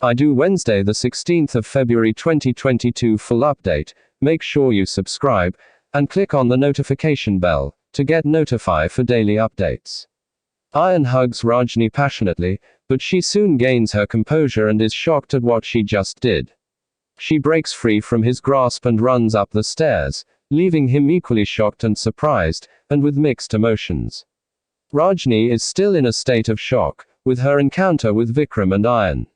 I do Wednesday the 16th of February 2022 full update. Make sure you subscribe and click on the notification bell to get notified for daily updates. Ayan hugs Rajni passionately, but she soon gains her composure and is shocked at what she just did. She breaks free from his grasp and runs up the stairs, leaving him equally shocked and surprised, and with mixed emotions. Rajni is still in a state of shock, with her encounter with Vikram and Ayan.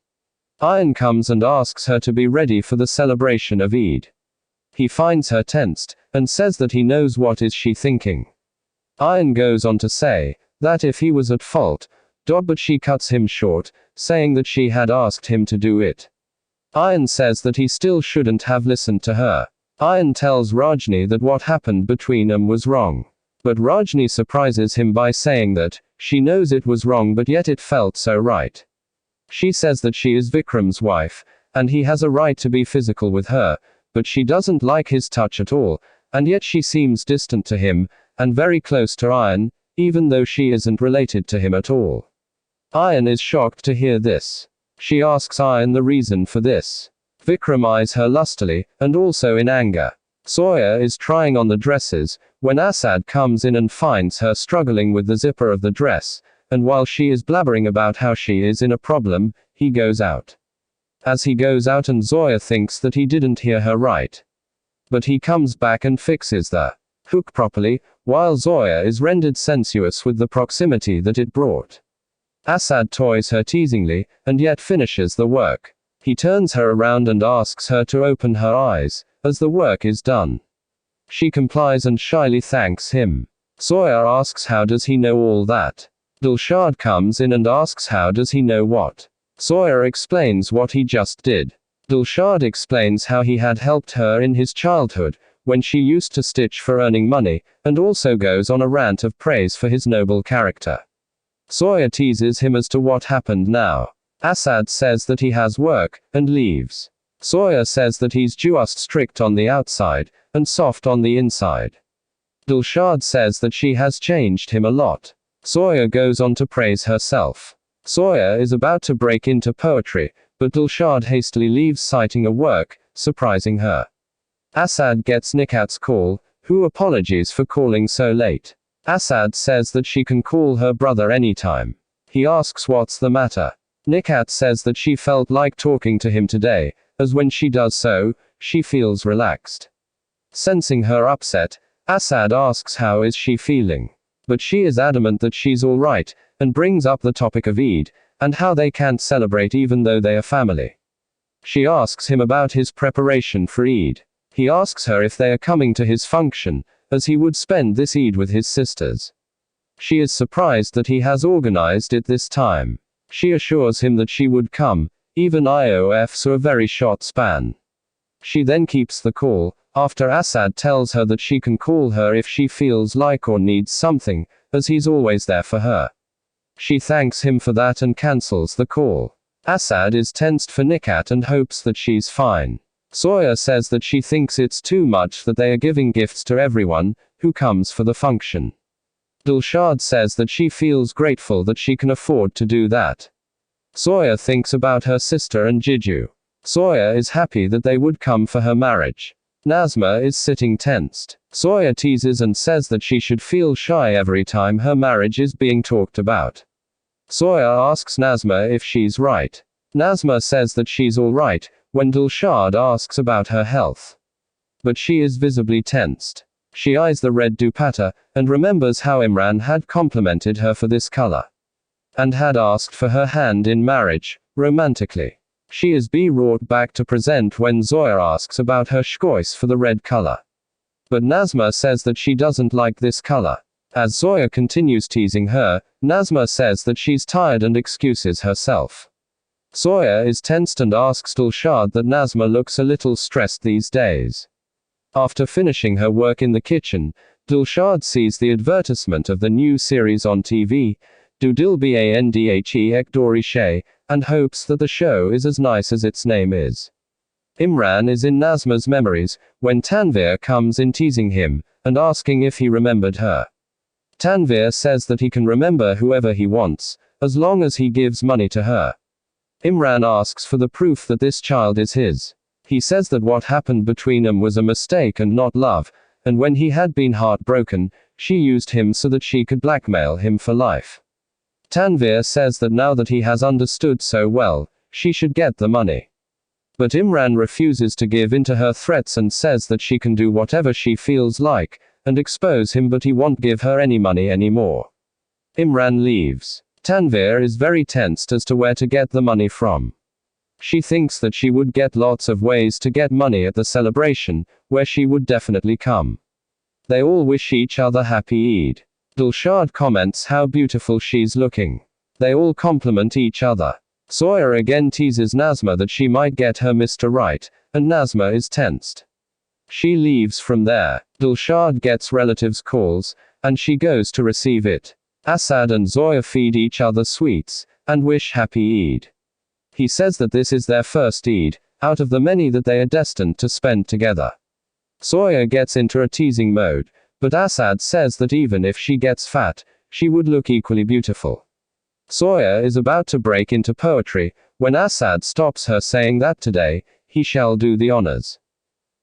Ayan comes and asks her to be ready for the celebration of Eid. He finds her tensed, and says that he knows what is she thinking. Ayan goes on to say that if he was at fault, but she cuts him short, saying that she had asked him to do it. Ayan says that he still shouldn't have listened to her. Ayan tells Rajni that what happened between them was wrong. But Rajni surprises him by saying that she knows it was wrong but yet it felt so right. She says that she is Vikram's wife, and he has a right to be physical with her, but she doesn't like his touch at all, and yet she seems distant to him, and very close to Ayan, even though she isn't related to him at all. Ayan is shocked to hear this. She asks Ayan the reason for this. Vikram eyes her lustily, and also in anger. Zoya is trying on the dresses, when Asad comes in and finds her struggling with the zipper of the dress, and while she is blabbering about how she is in a problem, he goes out. As he goes out and Zoya thinks that he didn't hear her right. But he comes back and fixes the hook properly, while Zoya is rendered sensuous with the proximity that it brought. Asad toys her teasingly, and yet finishes the work. He turns her around and asks her to open her eyes, as the work is done. She complies and shyly thanks him. Zoya asks how does he know all that. Dilshad comes in and asks how does he know what. Zoya explains what he just did. Dilshad explains how he had helped her in his childhood, when she used to stitch for earning money, and also goes on a rant of praise for his noble character. Zoya teases him as to what happened now. Asad says that he has work, and leaves. Zoya says that he's just strict on the outside, and soft on the inside. Dilshad says that she has changed him a lot. Zoya goes on to praise herself. Zoya is about to break into poetry, but Dilshad hastily leaves citing a work, surprising her. Asad gets Nikat's call, who apologies for calling so late. Asad says that she can call her brother anytime. He asks what's the matter. Nikat says that she felt like talking to him today, as when she does so, she feels relaxed. Sensing her upset, Asad asks how is she feeling. But she is adamant that she's alright, and brings up the topic of Eid, and how they can't celebrate even though they are family. She asks him about his preparation for Eid. He asks her if they are coming to his function, as he would spend this Eid with his sisters. She is surprised that he has organized it this time. She assures him that she would come, even IOFs are a very short span. She then keeps the call, after Asad tells her that she can call her if she feels like or needs something, as he's always there for her. She thanks him for that and cancels the call. Asad is tensed for Nikat and hopes that she's fine. Zoya says that she thinks it's too much that they are giving gifts to everyone who comes for the function. Dilshad says that she feels grateful that she can afford to do that. Zoya thinks about her sister and Jiju. Zoya is happy that they would come for her marriage. Nazma is sitting tensed. Zoya teases and says that she should feel shy every time her marriage is being talked about. Zoya asks Nazma if she's right. Nazma says that she's alright, when Dilshad asks about her health. But she is visibly tensed. She eyes the red dupatta, and remembers how Imran had complimented her for this color. And had asked for her hand in marriage, romantically. She is brought back to present when Zoya asks about her choice for the red color. But Nazma says that she doesn't like this color. As Zoya continues teasing her, Nazma says that she's tired and excuses herself. Zoya is tensed and asks Dilshad that Nazma looks a little stressed these days. After finishing her work in the kitchen, Dilshad sees the advertisement of the new series on TV, Do Dil Bandhe Ek Dori Shay, and hopes that the show is as nice as its name is. Imran is in Nazma's memories, when Tanvir comes in teasing him, and asking if he remembered her. Tanvir says that he can remember whoever he wants, as long as he gives money to her. Imran asks for the proof that this child is his. He says that what happened between them was a mistake and not love, and when he had been heartbroken, she used him so that she could blackmail him for life. Tanvir says that now that he has understood so well, she should get the money. But Imran refuses to give in to her threats and says that she can do whatever she feels like, and expose him, but he won't give her any money anymore. Imran leaves. Tanvir is very tensed as to where to get the money from. She thinks that she would get lots of ways to get money at the celebration, where she would definitely come. They all wish each other happy Eid. Dilshad comments how beautiful she's looking. They all compliment each other. Zoya again teases Nazma that she might get her Mr. Right, and Nazma is tensed. She leaves from there. Dilshad gets relatives' calls, and she goes to receive it. Asad and Zoya feed each other sweets, and wish happy Eid. He says that this is their first Eid, out of the many that they are destined to spend together. Zoya gets into a teasing mode, but Asad says that even if she gets fat, she would look equally beautiful. Zoya is about to break into poetry, when Asad stops her, saying that today, he shall do the honors.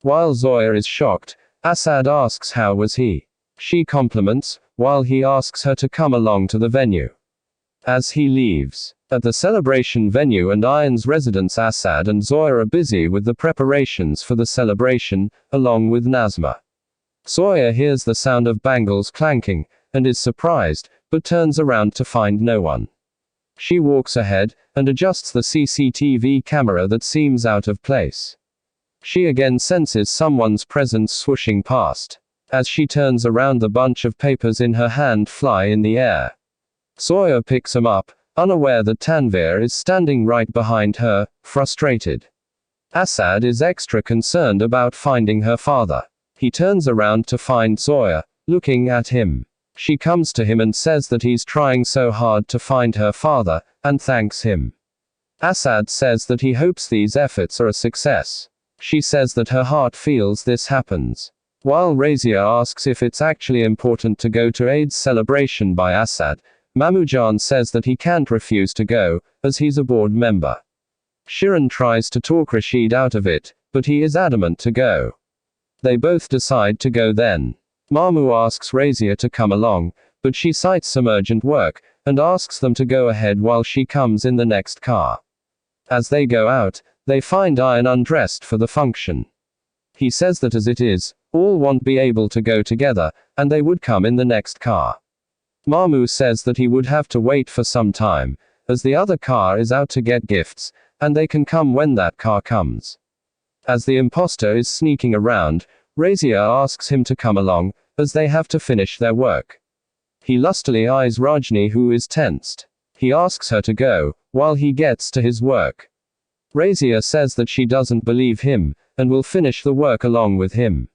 While Zoya is shocked, Asad asks how was he. She compliments, while he asks her to come along to the venue. As he leaves, at the celebration venue and Ayan's residence, Asad and Zoya are busy with the preparations for the celebration, along with Nazma. Zoya hears the sound of bangles clanking, and is surprised, but turns around to find no one. She walks ahead, and adjusts the CCTV camera that seems out of place. She again senses someone's presence swooshing past. As she turns around, the bunch of papers in her hand fly in the air. Zoya picks them up, unaware that Tanvir is standing right behind her, frustrated. Asad is extra concerned about finding her father. He turns around to find Zoya, looking at him. She comes to him and says that he's trying so hard to find her father, and thanks him. Asad says that he hopes these efforts are a success. She says that her heart feels this happens. While Razia asks if it's actually important to go to Eid's celebration by Asad, Mamujan says that he can't refuse to go, as he's a board member. Shirin tries to talk Rashid out of it, but he is adamant to go. They both decide to go then. Mamu asks Razia to come along, but she cites some urgent work, and asks them to go ahead while she comes in the next car. As they go out, they find Ayan undressed for the function. He says that as it is, all won't be able to go together, and they would come in the next car. Mamu says that he would have to wait for some time, as the other car is out to get gifts, and they can come when that car comes. As the imposter is sneaking around, Razia asks him to come along, as they have to finish their work. He lustily eyes Rajni, who is tensed. He asks her to go, while he gets to his work. Razia says that she doesn't believe him, and will finish the work along with him.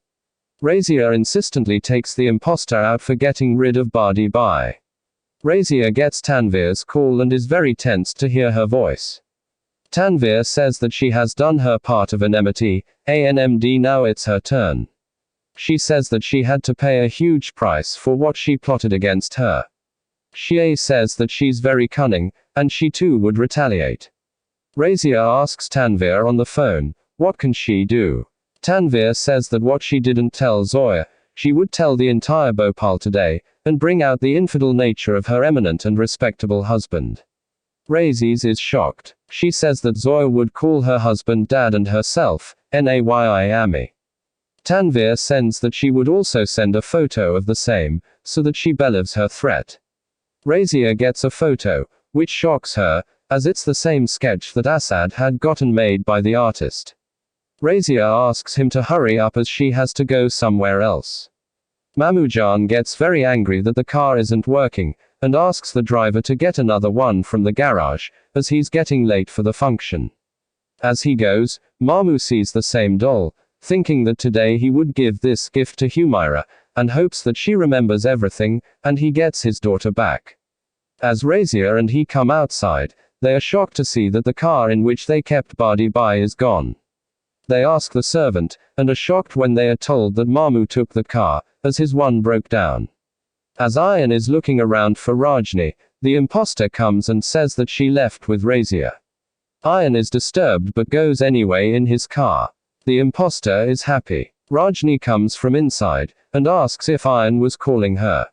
Razia insistently takes the imposter out for getting rid of Badi Bai. Razia gets Tanvir's call and is very tensed to hear her voice. Tanvir says that she has done her part of anonymity, ANMD, now it's her turn. She says that she had to pay a huge price for what she plotted against her. Shie says that she's very cunning, and she too would retaliate. Razia asks Tanvir on the phone, what can she do? Tanvir says that what she didn't tell Zoya, she would tell the entire Bhopal today, and bring out the infidel nature of her eminent and respectable husband. Raziz is shocked. She says that Zoya would call her husband dad and herself, Nayi Ami. Tanvir sends that she would also send a photo of the same, so that she believes her threat. Razia gets a photo, which shocks her, as it's the same sketch that Asad had gotten made by the artist. Razia asks him to hurry up as she has to go somewhere else. Mamujan gets very angry that the car isn't working, and asks the driver to get another one from the garage, as he's getting late for the function. As he goes, Mamu sees the same doll, thinking that today he would give this gift to Humaira, and hopes that she remembers everything, and he gets his daughter back. As Razia and he come outside, they are shocked to see that the car in which they kept Badi Bai is gone. They ask the servant, and are shocked when they are told that Mamu took the car, as his one broke down. As Ayan is looking around for Rajni, the imposter comes and says that she left with Razia. Ayan is disturbed but goes anyway in his car. The imposter is happy. Rajni comes from inside, and asks if Ayan was calling her.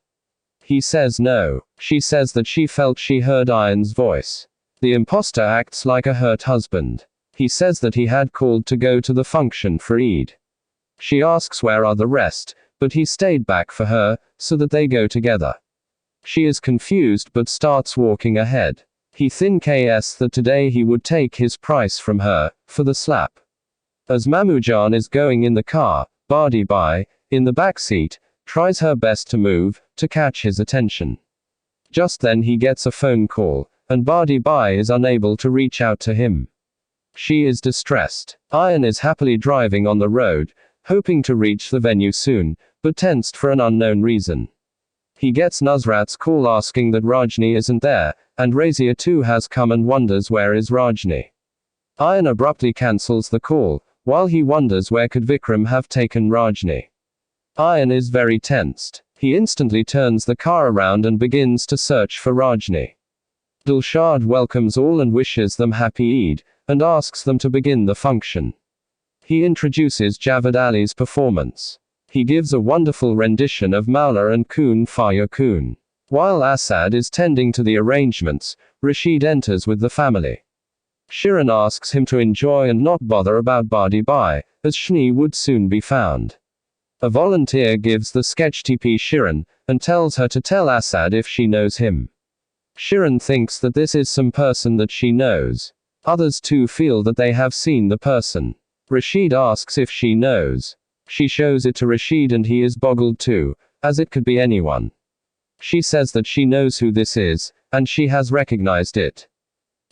He says no. She says that she felt she heard Ayan's voice. The imposter acts like a hurt husband. He says that he had called to go to the function for Eid. She asks where are the rest, but he stayed back for her, so that they go together. She is confused but starts walking ahead. He thinks that today he would take his price from her, for the slap. As Mamujan is going in the car, Badi Bai, in the back seat, tries her best to move, to catch his attention. Just then he gets a phone call, and Badi Bai is unable to reach out to him. She is distressed. Ayan is happily driving on the road, hoping to reach the venue soon, but tensed for an unknown reason. He gets Nusrat's call asking that Rajni isn't there, and Razia too has come and wonders where is Rajni. Ayan abruptly cancels the call, while he wonders where could Vikram have taken Rajni. Ayan is very tensed. He instantly turns the car around and begins to search for Rajni. Dilshad welcomes all and wishes them happy Eid, and asks them to begin the function. He introduces Javed Ali's performance. He gives a wonderful rendition of Maula and Kun Faya Kun. While Asad is tending to the arrangements, Rashid enters with the family. Shirin asks him to enjoy and not bother about Badi Bai, as Shni would soon be found. A volunteer gives the sketch to Shirin, and tells her to tell Asad if she knows him. Shirin thinks that this is some person that she knows. Others too feel that they have seen the person. Rashid asks if she knows. She shows it to Rashid and he is boggled too, as it could be anyone. She says that she knows who this is, and she has recognized it.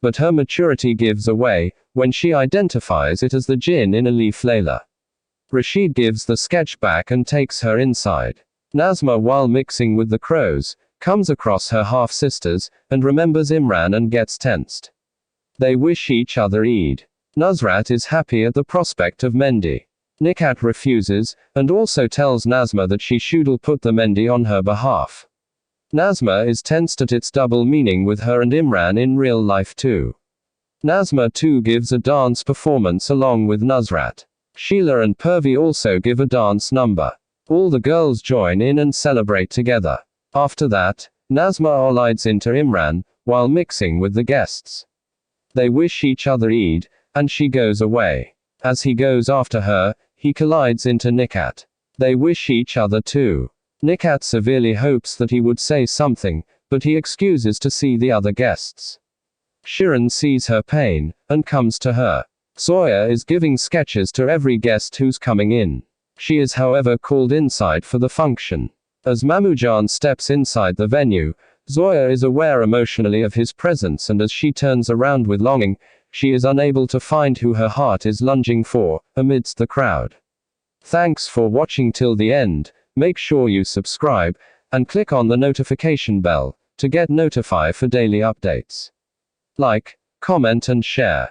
But her maturity gives away, when she identifies it as the jinn in Alif Layla. Rashid gives the sketch back and takes her inside. Nazma, while mixing with the crows, comes across her half-sisters, and remembers Imran and gets tensed. They wish each other Eid. Nusrat is happy at the prospect of Mendi. Nikat refuses, and also tells Nazma that she should'll put the Mendi on her behalf. Nazma is tensed at its double meaning with her and Imran in real life too. Nazma too gives a dance performance along with Nusrat. Sheila and Purvi also give a dance number. All the girls join in and celebrate together. After that, Nazma olides into Imran, while mixing with the guests. They wish each other Eid, and she goes away. As he goes after her, he collides into Nikat. They wish each other too. Nikat severely hopes that he would say something, but he excuses to see the other guests. Shirin sees her pain, and comes to her. Zoya is giving sketches to every guest who's coming in. She is however called inside for the function. As Mamujan steps inside the venue, Zoya is aware emotionally of his presence, and as she turns around with longing, she is unable to find who her heart is lunging for, amidst the crowd. Thanks for watching till the end. Make sure you subscribe, and click on the notification bell, to get notified for daily updates. Like, comment and share.